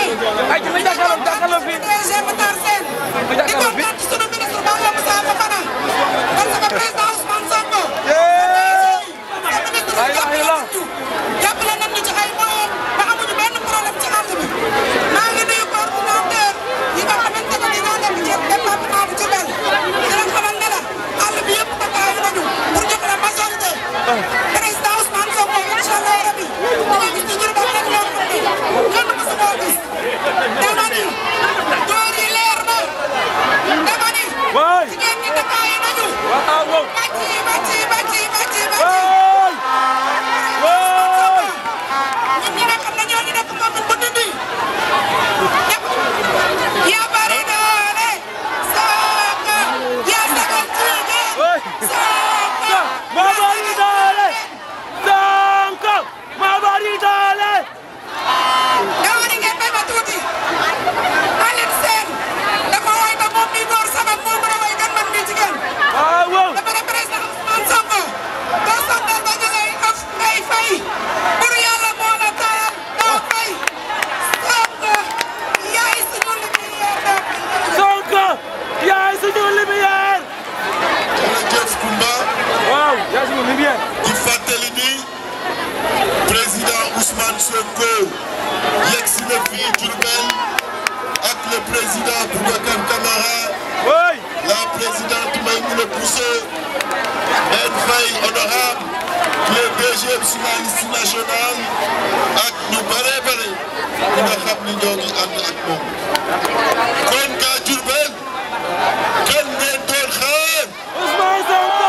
ay ci ma jàkkaarloo fi DG Matar Sène di kontaan ci sunu ministre Balla Moussa Fofana parce que président Ousmane Sonko jàppale nañ ñu ci ay moyens ba amuñu benn problème ci àll bi maa ngi nuyu coordinateur yi nga xamante ne dinaa nekk ci département bu Diourbel di leen xamal ne la àll bi yëpp bataille nañu pour jox la majorité président Ousmane Sonko incha allah rabi dina gis ci Diourbel rek loo xam ne kenn mësu koo gis dama ni door yi leer na dama ni jigéen ñi bataille nañu bàcc di fàttali ni président Ousmane Sonko yegg si na fii Diourbel ak le président Boubacar Camara la présidente Maïmouna Bousso Ben Faye honorable le DG sur la liste nationale ak ñu bare bare ñi nga xam ni ñoo ngi ànd ak moom kon ka Diourbel kan ngeen doon xaar Ousmane Sonko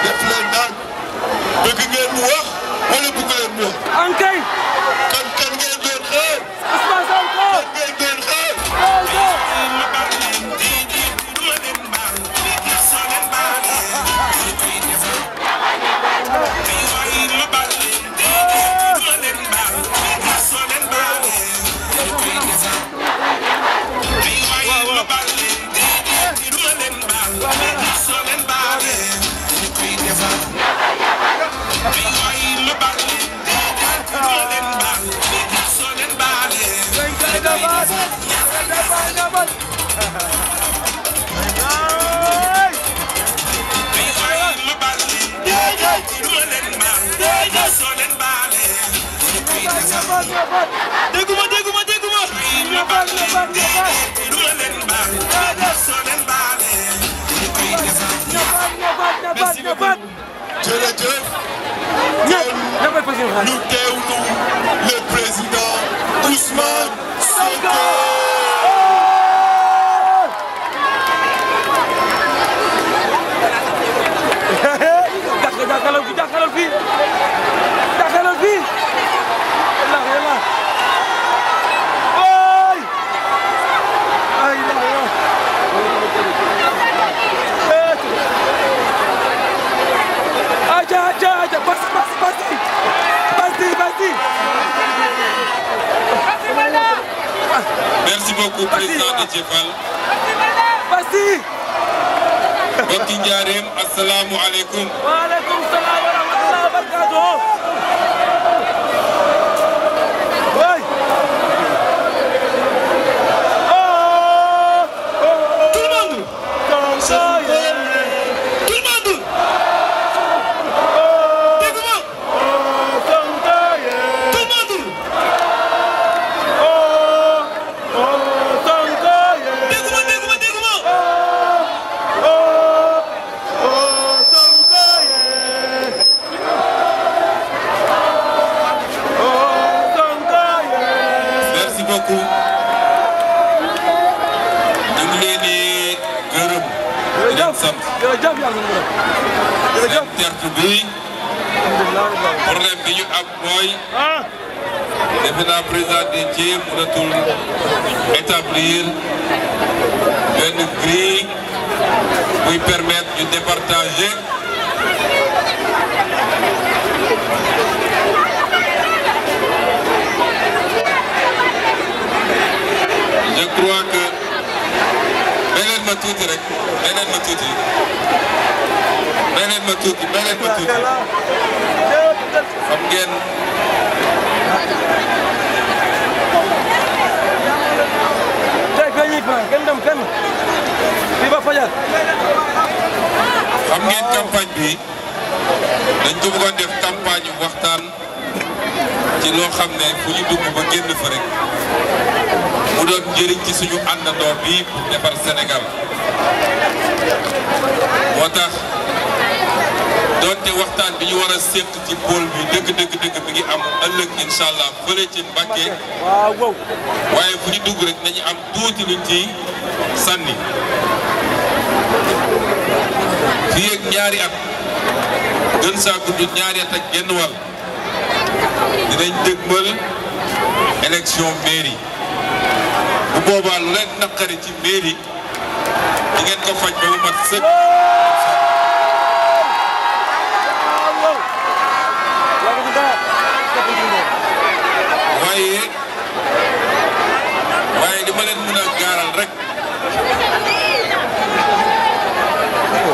def leen naan bëgg ngeen mu wax wala bëgg leen mu wax. ankay. kan ngeen doon xaar. Ousmane Sonko. kan ngeen doon xaar. jërëjëf ñu teewlu le président Ousmane Sonko. jàkkaarloo fii Merci beaucoup président Déthié Fall. Mbokki Njaareem assalaamu aleykum. Wa aleykum salaam wa rahmatullahi wa barakatuh. problème bi ñu am mooy defe naa président Déthié mënatul établir benn grille buy permettre ñu départager je crois que beneen ma tuuti rek beneen ma tuuti xam ngeen campagne bi dañ ko bëggoon def campagne waxtaan ci loo xam ne fu ñu dugg ba génn fa rek mu doon njëriñ ci suñu àndandoo bi pour defar Sénégal moo tax doonte waxtaan bi ñu war a séq ci pôle bi dëgg bi ngi am ëllëg incha allah fële ci Mbacké waaye fu ñu dugg rek nañu am tuuti luñ ci sànni fii ak ñaari at gën saa gudd ñaari at ak genn wàll dinañ dëgmal élection mairie bu boobaa lu leen naqari ci mairie di ngeen ko faj ba mu mat sëkk. waaye li ma leen mën a gaaral rek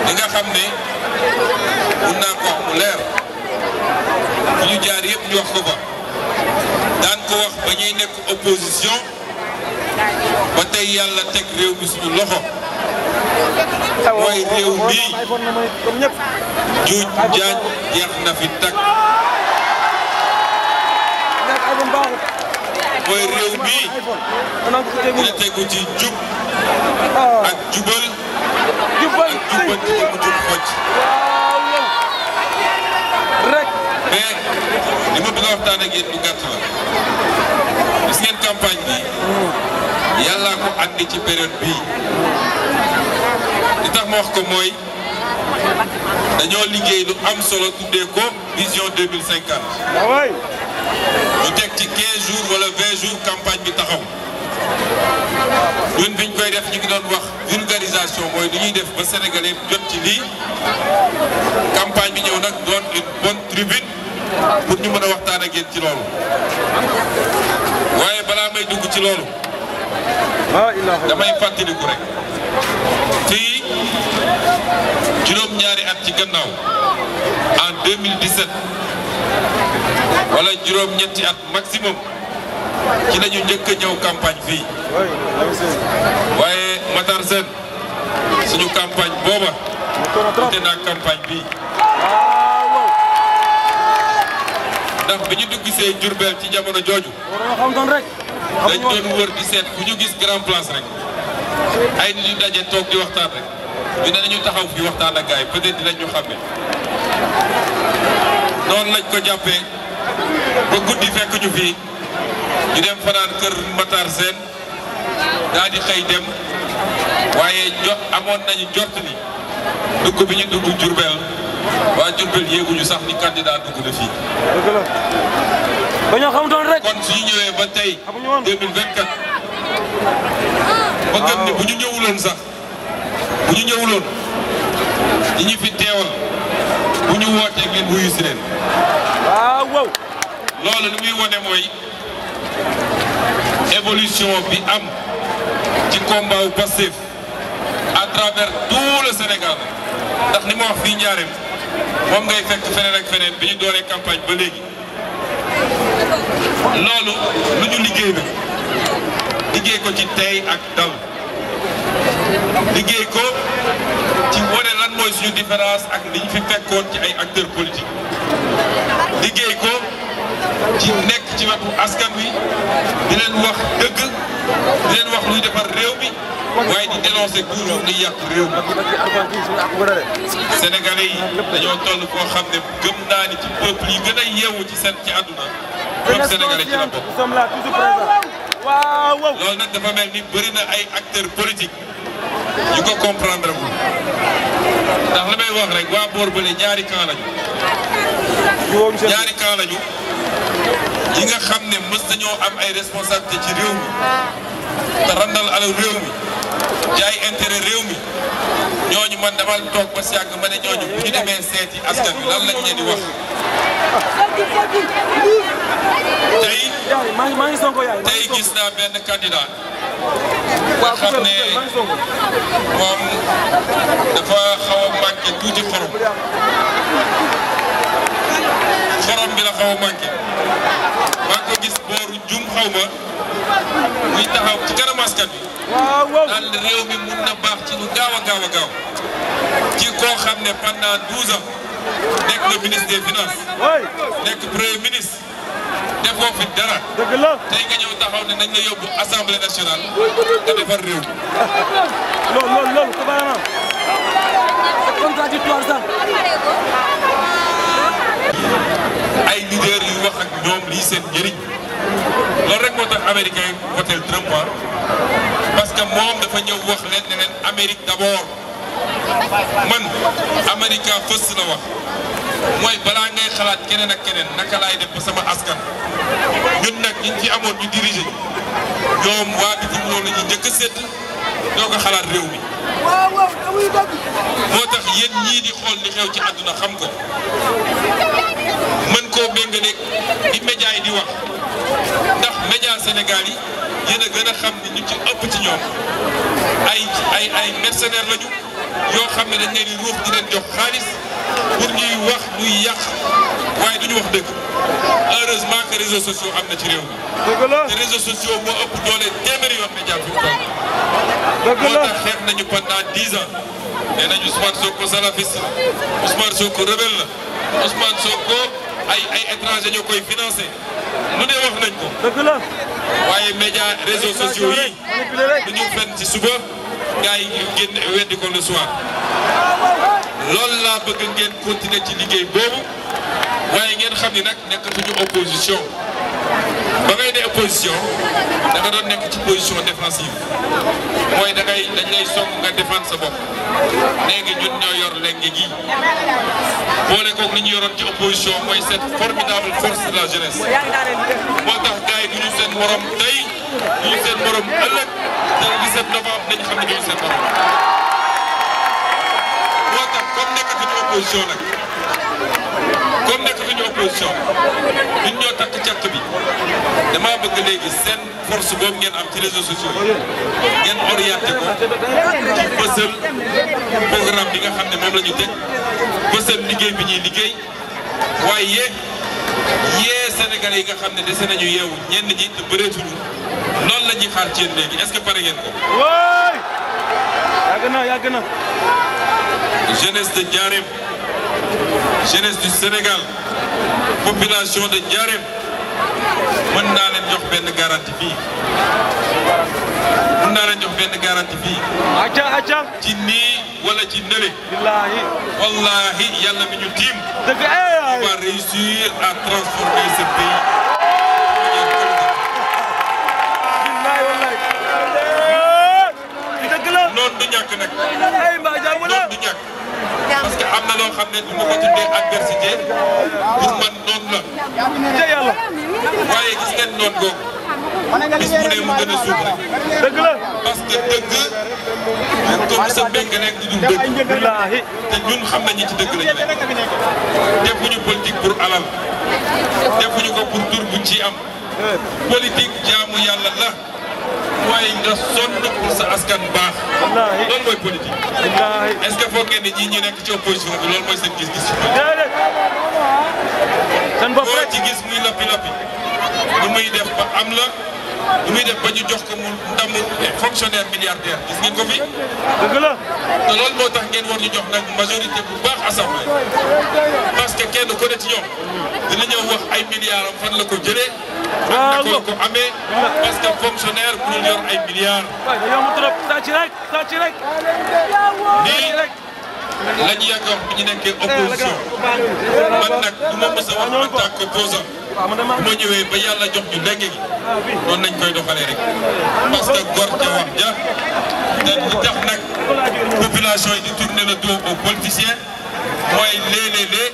li nga xam ne mun naa ko wax mu leer fu ñu jaar yëpp ñu wax ko fa daan ko wax ba ñuy nekk opposition ba tey yàlla teg réew mi suñu loxo mooy réew mi juuj jaaj jeex na fi tag mooy réew mi dina tegu ci jub ak jubal ak jubal ci mu jub xoj mais li ma bëgg a waxtaan ak yéen du gàtt la gis ngeen campagne bi yàllaa ko andi ci période bii li tax ma wax ko mooy dañoo liggéey lu am solo tuddee ko vision 2050 ñu teg ci 15 jours wala 20 jours campagne bi taxaw ñun biñ koy def ñu ngi doon wax vulgarisation mooy li ñuy def ba sénégalais jot ci lii campagne bi ñëw nag doon une bonne tribune pour ñu mën a waxtaan ak yéen ci loolu waaye balaa may dugg ci loolu damay fàttaliku rek fii juróom-ñaari at ci gannaaw en 2017 wala juróom-ñetti at maximum ci la ñu njëkk a ñëw campagne fii waaye Matar Sène suñu campagne booba wute naa campagne bii ndax bi ñu dugg see Diourbel ci jamono jooju dañ doon wër di seet fu ñu gis grand place rek ay nit yu daje toog di waxtaan rek ñu ne nañu taxaw fii waxtaan ak gars yi peut-être dinañ ñu xàmme noonu lañ ko jàppee ba guddi fekk ñu fii ñu dem fanaan kër Matar Sène daal di xëy dem waaye amoon nañu jort ni dugg bi ñu dugg Diourbel waa Diourbel yéeguñu sax ni candidat dugg na fii. dëgg la ba ñoo xamutoon rek. kon suñu ñëwee ba tey 2024 ba gëm ne bu ñu ñëwuloon sax bu ñu ñëwuloon ñi ñu fi teewal bu ñu wootee ngeen wuyu si leen. waaw. loolu li muy wane mooy évolution bi am ci combat wu Pastef à travers tout le Sénégal ndax ni ma wax fii Njaareem moom ngay fekk feneen ak feneen bi ñu dooree campagne ba léegi loolu lu ñu liggéey na liggéey ko ci tey ak dal liggéey ko ci wane lan mooy suñu différence ak li ñu fi fekkoon ci ay acteurs politiques liggéey ko ci nekk ci wetu askan wi di leen wax dëgg di leen wax luy defar réew mi waaye di dénoncer toujours luy yàq réew mi Sénégalais yi dañoo toll foo xam ne gëm naa ni ci peuple yi gën a yeewu ci seen ci àdduna comme Sénégalais ci la bokk. loolu nag dafa mel ni bëri na ay acteurs politiques yu ko comprendre wul ndax la may wax rek waa boor bële ñaari camp lañu yi nga xam ne mës nañoo am ay responsabilité ci réew mi te randal alal réew mi jaay intérêt réew mi ñooñu man dama toog ba si yàgg ma ne ñooñu bu ñu demee seeti askan wi lan lañ leen di wax tey gis naa benn candidat nga xam ne moom dafa xaw a manqué tuuti xorom bi la xaw a manqué maa ko gis booru jum xaw ma muy taxaw ci kanam askan bi naan réew mi mun na baax ci lu gaaw a gaaw ci koo xam ne pendant 12 ans nekk le ministre des finances nekk premier ministre defoo fi dara tey nga ñëw taxaw ne nañ la yóbbu assemblée nationale nga defar réew mi. loolu carrément c'est contradictoire ça. ay leader yu wax ak ñoom lii seen njëriñ loolu rek moo tax américain voté Trump parce que moom dafa ñëw wax leen ne leen Amérique d'abord man America first la wax mooy balaa ngay xalaat keneen ak keneen naka laay def ba sama askan ñun nag ñi ci amoon ñu diriger ñoom waa bitim réew la ñu njëkk a sédd doo ko xalaat réew mi moo tax yéen ñii di xool li xew ci àdduna xam ko mën koo méngale di média yi di wax ndax média Sénégal yi yéen a gën a xam ni ñu ci ëpp ci ñoom ay mercenaires lañu yoo xam ne dañ leen di ruux di leen jox xaalis pour ñuy wax ñuy yàq waaye duñu wax dëgg heureusement que réseaux sociaux am na ci réew mi te réseaux sociaux moo ëpp doole téeméeri yoon média fi mu toll moo tax xeex nañu pendant 10 ans nee nañu Ousmane Sonko salafiste la Ousmane Sonko rebelle la Ousmane Sonko ay étranger ñoo koy financé lu ne wax nañ ko waaye média réseaux sociaux yi duñu fenn ci suba gars yi génn weddi ko le soir loolu laa bëgg ngeen continuer ci liggéey boobu waaye ngeen xam ni nag nekkatuñu opposition ba ngay ne opposition da nga doon nekk ci position défensive mooy dañ lay song nga défendre sa bopp léegi ñun ñoo yor lenge gi boole koog li ñu yoroon ci opposition mooy cette formidable force de la jeunesse moo tax gars yi du ñu seen morom tey du ñu seen morom ëllëg te le 17 novembre dañu xam ne du ñu seen morom moo tax comme nekkatuñu opposition nag comme nekkatuñu opposition ñun ñoo takk càq bi dama bëgg léegi seen force boobu ngeen am ci réseaux sociaux yi ngeen orienté ko ci bësal programme bi nga xam ne moom la ñu teg bësal liggéey bi ñuy liggéey waaye yee Sénégalais yi nga xam ne dese nañu yeewu ñenn ñi te bëreetuñu loolu la ñuy xaar ci yéen léegi est-ce que pare ngeen ko. yàgg na. jeunesse de Ndiarème jeunesse du Sénégal population de Ndiarème mën naa leen jox benn garantie fii ci nii wala ci nële wallahi yàlla mi ñu tiim on va réussir à transformer ce pays. noonu du ñàkk nag noonu du ñàkk parce que am na loo xam ne du ma ko tuddee adversité pour man noonu la waaye gis ngeen noonu googu bis bu ne mu gën a suuf rek parce que dëgg ñun comme sa mbéng nekk di dul dëgg te ñun xam nañu ci dëgg lañu nekk defuñu politique pour alal defuñu ko pour tur buñ ciy am politique jaamu yàlla la waaye nga sonn pour sa askan baax loolu mooy politique est-ce que foog ngeen ni ñii ñu nekk ci opposition bi loolu mooy seen gis-gis koo ci gis muy lappi lu muy def ba am la lu muy def ba ñu jox ko mu ndamu fonctionnaire milliardaire gis ngeen ko fi te loolu moo tax ngeen war ñu jox nag majorité bu baax assemblée parce que kenn ku ne ci ñoom dina ñëw wax ay milliards am fan la ko jëlee naka la ko amee parce que fonctionnaire bu ñu yor ay milliards nii la ñu yàgg wax bi ñu nekkee opposition man nag du ma mës a wax en tant qu'opposant bu ma ñëwee ba yàlla jox ñu lenge gi noonu nañ koy doxalee rek parce que gor ca wax ja te li tax nag population yi di tourner le dos aux politiciens mooy léeg-léeg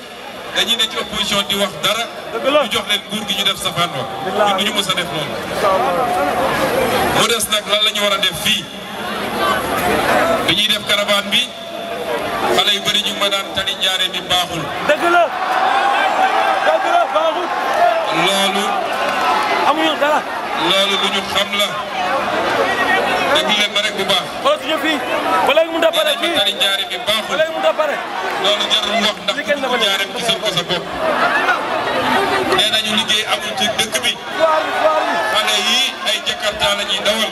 dañuy ne ci opposition di wax dara ñu jox leen nguur gi ñu def safaan wa ñun du ñu mës a def loolu mu des nag lan la ñu war a def fii dañuy def caravane bi xale yu bëri ñu ma naan tali Ndiarème bi baaxul. dëgg la baaxul. loolu. amuñu dara. loolu lu ñu xam la dégg leen ma rek bu baax. xoolal suñu fii ba léegi mënut a pare fii tali Njaaréem bi baaxul ba léegi mënut a pare. loolu jarul wax ndax ku Njaaréem gisal ko sa bopp. nee nañu liggéey amul ci dëkk bi xale yi ay Jakarta la ñuy dawal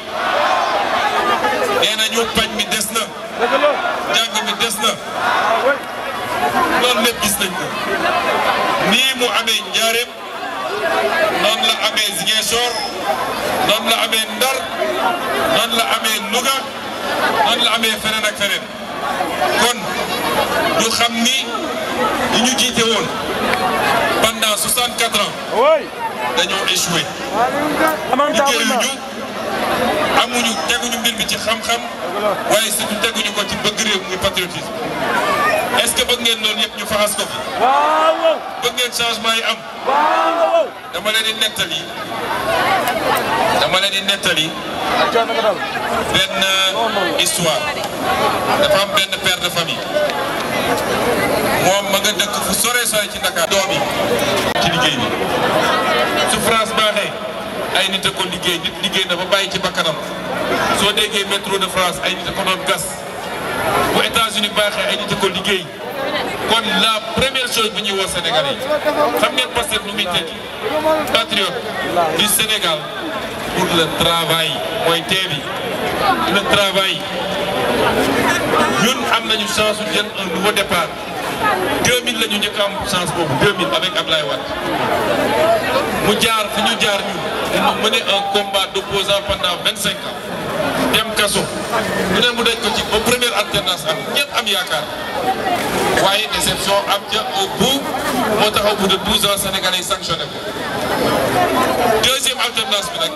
nee nañu pañ mi des na jàng mi des na loolu lépp gis nañ ko nii mu amee Njaaréem noonu la amee Ziguinchor noonu la amee Ndar noonu la amee Louga noonu la amee feneen ak feneen kon ñu xam ni li ñu jiite woon pendant 64 ans dañoo échoué liggéeyuñu amuñu teguñu mbir bi ci xam-xam waaye surtout teguñu ko ci bëgg réew muy patriotisme est-ce que bëgg ngeen loolu yëpp ñu faxas ko fi bëgg ngeen changement yi am dama leen di nettali benn histoire dafa am benn père de famille moom ma nga dëkk fu sore ci Dakar doom yi ci liggéey bi su France baaxee ay nit a ko liggéey nit liggéey na ba bàyyi ci bakkanam soo déggee métro de France ay nit a ko doon gas bu États-Unis baaxee ay nit a ko liggéey kon la première chose bi ñuy woo Sénégalais yi xam ngeen Pastef lu muy tekki patriote du Sénégal pour le travail mooy tee bi le travail ñun am nañu chance su jël un nouveau départ 2000 la ñu njëkk am chance boobu 2000 avec Ablaye Wade mu jaar fi ñu jaar ñun mu mené un combat d'opposant pendant 25 ans dem kaso mu ne mu daj ko ci ba première alternance am ñëpp am yaakaar waaye déception am ca au bout moo tax au bout de 12 ans sénégalais yi sanctionné ko deuxième alternance bi nag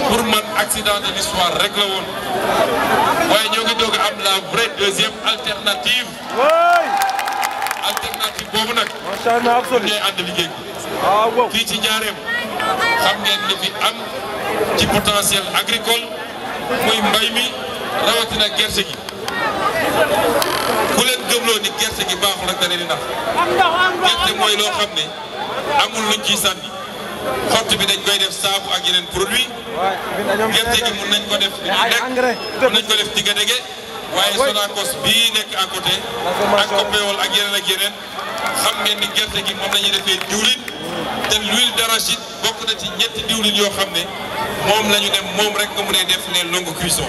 pour man accident de l'histoire rek la woon waaye ñoo ngi doog a am la vraie deuxième alternative boobu nag ñooy ànd liggéey bi fii ci Njaaréem xam ngeen li fi am ci potentiel agricole muy mbay mi rawatina gerte gi ku leen gëmloo ni gerte gi baaxul rek da leen di nax gerte mooy loo xam ne amul luñ ciy sànni xott bi dañ koy def saabu ak yeneen produit gerte gi mun nañ ko def li ñuy lekk mun nañ ko def digga dege waaye Sonacos bii nekk à côté ak Copéol ak yeneen xam ngeen ni gerte gi moom la ñuy defee diwlin te l'huile d'arachide bokk na ci ñetti diwlin yoo xam ne moom la ñu ne moom rek nga mënee def les longues cuissons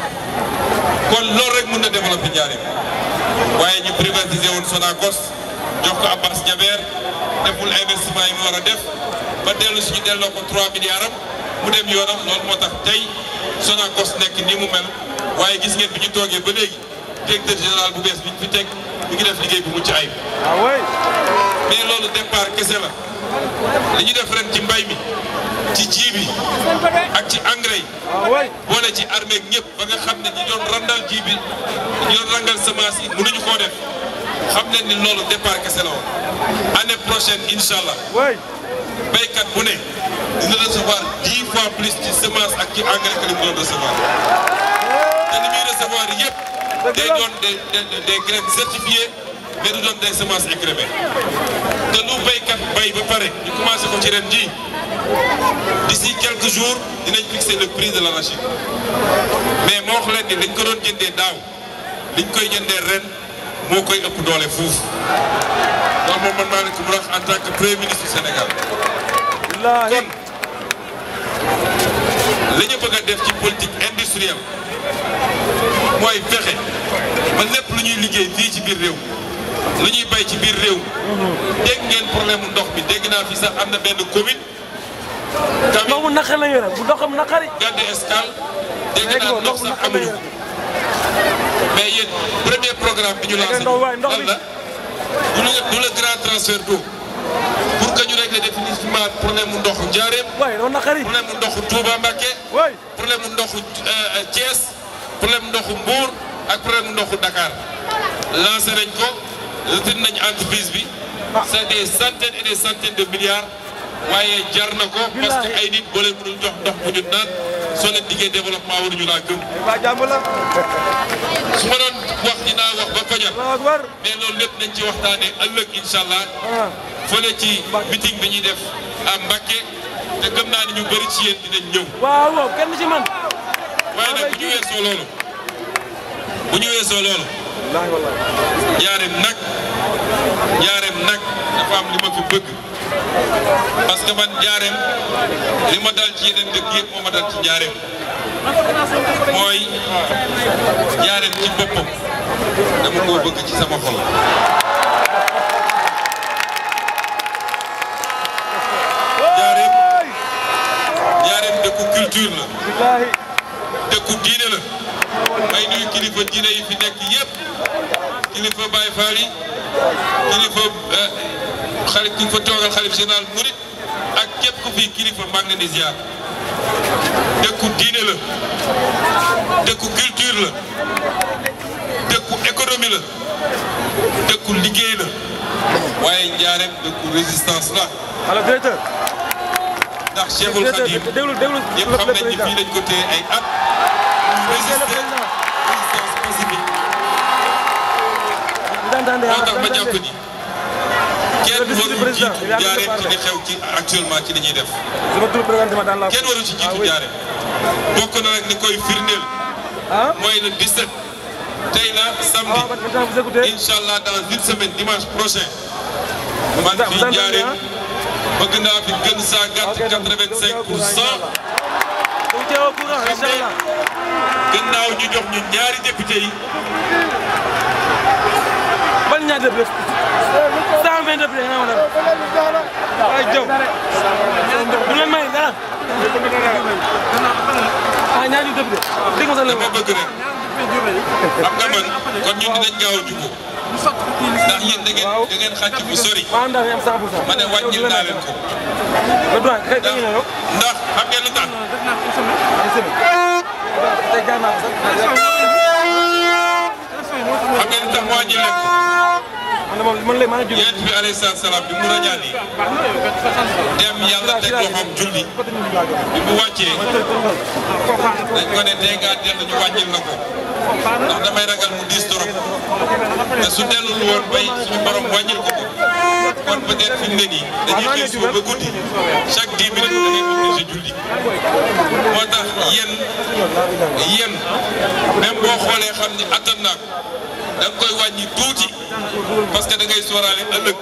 kon loolu rek mën na développer Njaaréem waaye ñu privatiser woon Sonacos jox ko Abbas Jaber deful investissement yi mu war a def ba dellu suñu delloo ko 3 milliards am mu dem yoonam loolu moo tax tey Sonacos nekk ni mu mel waaye gis ngeen bi ñu toogee ba léegi directeur général bu bees bi ñu fi teg mi ngi def liggéey bu mucc ayib mais loolu départ kese la li ñu def ren ci mbay mi ci ji bi ak ci engrais yi boole ci armée ak ñëpp ba nga xam ne ñi doon randal ji bi ñi doon rangal semence yi mënuñu koo def xam ne ni loolu départ kese la woon année prochaine incha allah béykat bu ne dina recevoir 10 fois plus ci semence ak ci engrais que li mu doon recevoir te li muy recevoir yëpp day doon des graines certifiées mais du doon des semences écrémées te lu béykat bay ba pare ñu commencé ko ci ren ji d'ici quelques jours dinañ fixer le prix de l'arachide mais moo wax leen ni liñ ko doon jëndee daaw liñ koy jëndee ren moo koy ëpp doole fuuf loolu moom man maa leen ko mu wax en tant que premier ministre du Sénégal kon li ñu bëgg a def ci politique industrielle mooy fexe ba lépp lu ñuy liggéey fii ci biir réew lu ñuy bay ci biir réew dégg ngeen problème mu ndox bi dégg naa fi sax am na benn commune ndox mu naqari la yore bu ndoxam naqari Gadde Escale dégg naa ndox sax amuñu ko mais yéen premier programme bi ñu lancé lan la du le grand transfert d'eau pour que ñu régler définitivement problème mu ndoxu Njaaréem problème mu ndoxu Touba Mbacké problème mu ndoxu Thiès problème mu ndoxu Mbour ak problème mu ndoxu Dakar lancé nañ ko retenir nañ entreprise bi c'est des centaines et des centaines de milliards waaye jar na ko parce que ay nit boo leen mënul jox ndox bu ñu naan soo leen diggee développement waruñu laa gëm su ma doon wax dinaa wax ba fajar mais loolu lépp nañ ci waxtaanee ëllëg incha allah fële ci meeting bi ñuy def à Mbacké te gëm naa ni ñu bëri ci yéen dinañ ñëw. waaw kenn ci man. waaye nag bu ñu weesoo loolu. Njaareem nag dafa am li ma fi bëgg parce que man Njaareem li ma dal ci yeneen dëkk yëpp moo ma dal ci Njaareem mooy Njaareem ci boppam dama koo bëgg ci sama xol. Njaareem dëkku culture la dëkku diine la may nuyu kilifa diine yi fi nekk yëpp kilifa Baye Fall yi kilifa toogal xalif général Mouride ak képp ku fi kilifa maa ngi leen di ziar dëkku diine la dëkku culture la dëkku économie la dëkku liggéey la waaye Njaareem dëkku résistance la. alors directeur. ndax Cheikhul Khadim ñëpp xam nañ ni fii lañ ko téye ay at. résistance pacifique. moo tax ma jàpp ni kenn waru jiitu Njaareem ci li xew ci actuellement ci li ñuy def. kenn waru ci jiitu Njaareem. bokk na nag ni koy firndeel. mooy le 17. tey la samedi. incha allah dans une semaine dimanche prochain. man fii Njaareem bëgg naa fi gën saa gàtt 85%. gannaaw ñu jox ñu ñaari député yi. ban ñaari député 120 député nga ma ay jow du leen may dara ñaari député dégg nga sax dama bëgg rek xam nga man kon ñun dinañ gaaw a jubóo ndax yéen da ngeen xàcc bu sori ma ne wàññil naa leen ko ndax xam ngeen lu tax xam ngeen lu tax mu wàññil leen ko yéen bi alayhi salaam bi mu rañaani dem yàlla teg loxoom julli bi mu wàccee dañ ko ne tey ngaa dellu ñu wàññil la ko ndax damay ragal mu diis torop te su dellul woon bay suñu borom wàññil ko kon peut-être fi mu ne nii dañuy xëy suba ba guddi chaque 10 minutes da ngay obligé julli moo tax yéen même boo xoolee xam ni attan naa ko da nga koy wàññi tuuti parce que da ngay sóoraale ëllëg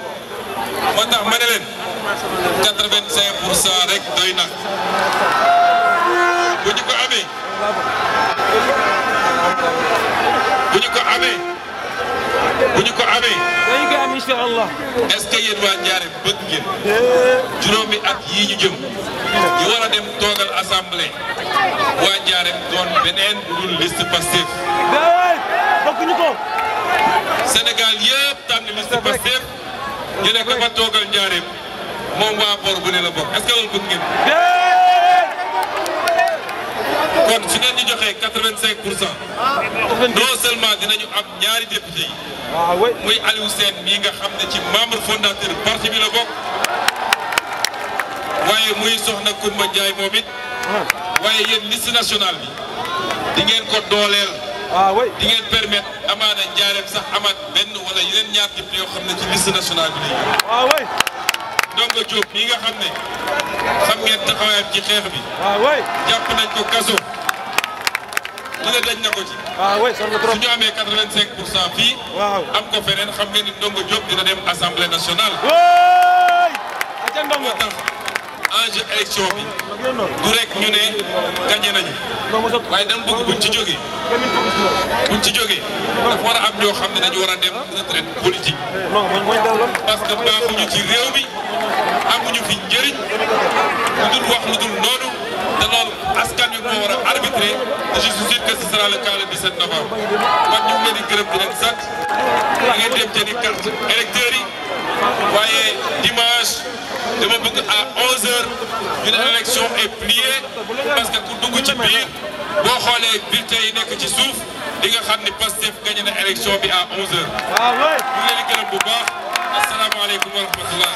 moo tax ma ne leen 85% rek doy na bu ñu ko amee dañu ko am incha allah. est-ce que yéen waa Njaareem bëgg ngeen juróomi at yii ñu jëm ñu war a dem toogal assemblée waa Njaareem doon beneen bu dul liste Pastef. bokkuñu ko. Sénégal yëpp tànn liste Pastef ñu ne ko fa toogal Njaareem moom waa bor bu ne la bokk est-ce que loolu bëgg ngeen. kon su ngeen ñu joxee 85%. non seulement dinañu am ñaari député yi. muy Aliou Sène mii nga xam ne ci membre fondateur parti bi la bokk. waaye muy Soxna Koumba Ndiaye moom it. waaye yéen liste nationale bi di ngeen ko dooleel. di ngeen permettre amaana Njaareem sax amaat benn wala yeneen ñaar député yoo xam ne ci liste nationale bi lay Ndongo Diop mii nga xam ne xam ngeen taxawaayam ci xeex bi. jàpp nañ ko kaso. lu ne dañ na ko ci. su ñu amee 85% fii. am ko feneen xam ngeen ni Ndongo Diop dina dem assemblée nationale. moo tax enjeu élection bi du rek ñu ne gagné nañu waaye dama bëgg buñ ci jógee dafa war a am ñoo xam ne dañu war a dem retraite politique parce que baaxuñu ci réew mi amuñu fi njëriñ lu dul wax lu dul noonu te loolu askan wi moo war a arbitrer te je suis sûr que ce sera le cas le 17 novembre kon ñu ngi leen di gërëm di leen sant da ngeen dem jëli carte électeurs yi waaye dimanche dama bëgg à 11h une élection est pliée parce que ku dugg ci biir boo xoolee bulletin yi nekk ci suuf di nga xam ni Pastef gagné na élection bi à 11h. ñu ngi leen di gërëm bu baax asalaamaaleykum wa rahmatullah.